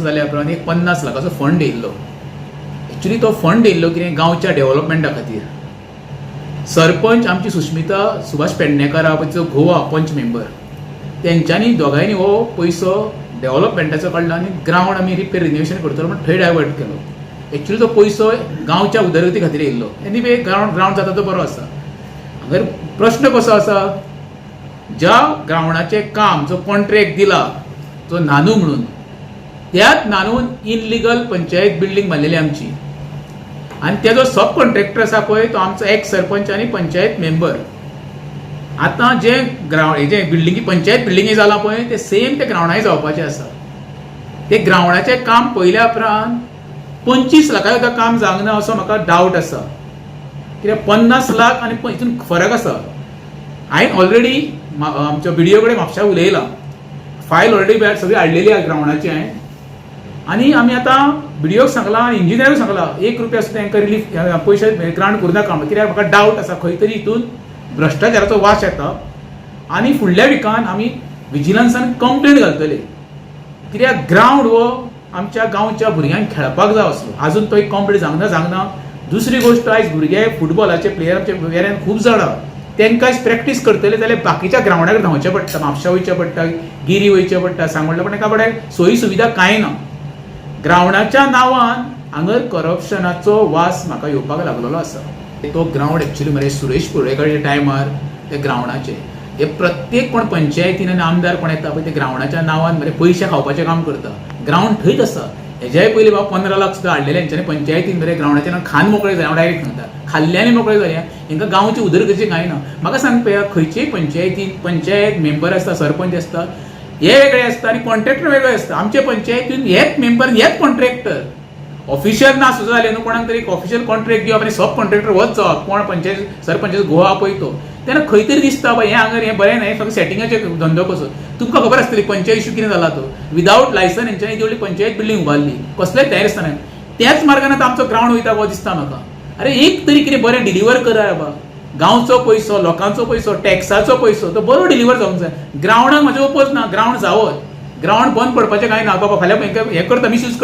वर्सां जाल्या उपरांत एक 50 लाखाचो फंड येयल्लो. एक्चुली तो फंड येयल्लो कितें गांवच्या डेव्हलपमेंटा खातीर. सरपंच आमची सुश्मिता सुभाष पेडणेकर आहा पळय, जो गोवा पंच मेंबर, तेंच्यांनी दोगांयनी हो पयसो डेव्हलपमेंटाचो काडलो आनी ग्रावंड आमी रिपेर रिनोवेशन करतलो म्हण थंय डायवर्ट केलो. एक्चुली तो पयसो गांवच्या उदरगती खातीर येयल्लो. एनीवे ग्रावंड जाता तो बरो आसा. हांगर प्रश्न कसो आसा, ज्या ग्रावंडाचें काम जो कॉन्ट्रॅक्ट दिला जो नानू म्हणून, त्याच नानून इनलिगल पंचायत बिल्डींग बांदलेली आमची आनी तेजो सब कॉन्ट्रॅक्टर आसा पळय तो आमचो एक्स सरपंच आनी पंचायत मेंबर. आतां जे हेजे बिल्डिंगी पंचायत बिल्डिंगी जाला पळय ते सेम ते ग्रावंडाय जावपाचें आसा. ते ग्रावंडाचें काम पयल्या उपरांत 25 लाखा सुद्दां काम जावंक ना असो म्हाका डावट आसा. कित्याक 50 लाख आनी हितून फरक आसा. हांवें ऑलरेडी आमच्या बिडिओ कडेन म्हापशा उलयलां. फायल ऑलरेडी सगळी हाडलेली आहा ग्रावंडाची हांवें. आनी आमी आतां बिडिओक सांगलां आनी इंजिनियराक सांगलां 1 रुपया सुद्दां तांकां रिलीफ पयशे ग्रांट करूं नाका. कित्याक म्हाका डावट आसा खंय तरी हितून भ्रश्टाचाराचो वास येता. आनी फुडल्या विकान आमी विजिलन्सान कंप्लेंट घालतले. कित्याक ग्रावंड हो आमच्या गांवच्या भुरग्यांक खेळपाक जाय असलो. आजून तो एक कंप्लेंट जावंक ना. दुसरी गोश्ट, आयज भुरगे फुटबॉलाचे प्लेयर आमच्या वेऱ्यान खूब जाण आहा. तांकां प्रॅक्टीस करतले जाल्यार बाकीच्या ग्रावंडार धांवचें पडटा, म्हापशा वयचें पडटा, गिरी वयचें पडटा, सांगोळडा. पण ताका कडेन सोयी सुविधा कांय ना. ग्रावंडाच्या नांवान हांगर करप्शनाचो वास म्हाका येवपाक लागलेलो आसा. तो ग्रावंड एक्चुली मरे सुरेश कुर्डेकाराच्या टायमार ते ग्रावंडाचे हे प्रत्येक कोण पंचायतीन आनी आमदार कोण येता पळय ते ग्रावंडाच्या नांवान मरे पयशे खावपाचें काम करता. ग्रावंड थंयच आसा. हेज्याय पयलीं 15 लाख सुद्दां हाडलेले हेंच्यांनी पंचायतीन मरे ग्रावंडाच्या खान मोकळे जाले. हांव डायरेक्ट सांगता, खाल्ल्यानी मोकळे जाले. हांकां गांवची उदरगतीचें कांय ना. म्हाका सांग पळया, खंयचेय पंचायतीन पंचायत मेंबर आसता, सरपंच आसता, हे वेगळे आसता आनी कॉन्ट्रॅक्टर वेगळे आसता. आमचे पंचायतीन हेच मेंबर हेच कॉन्ट्रॅक्टर. ऑफिशियल ना सुद्दां जालें न्हू, कोणाक तरी ऑफिशियल कॉन्ट्रॅक्ट दिवप आनी सब कॉन्ट्रॅक्टर वच जावप. कोण पंचायत सरपंच गोवा पळय तो, तेन्ना खंय तरी दिसता बाय हें हांगर हें बरें न्हय, फक्त सेटिंगाचे धंदो कसो. तुमकां खबर आसतली पंचायत इश्यू कितें जाला तो. विदावट लायसन हेंच्यांनी तेवढी पंचायत बिल्डींग उबारली, कसलेंच तयार आसतना. त्याच मार्गान आतां आमचो ग्रावंड वयता गो दिसता म्हाका. अरे एक तरी कितें बरें डिलिव्हर करा बाबा. गांवचो पयसो, लोकांचो पयसो, टॅक्साचो पयसो तो बरो डिलिव्हर जावंक जाय. ग्रावंडाक म्हाजे ओपोज ना. ग्रावंड जावत, ग्रावंड बंद पडपाचें कांय ना बाबा. फाल्यां हें करता, मिसयूज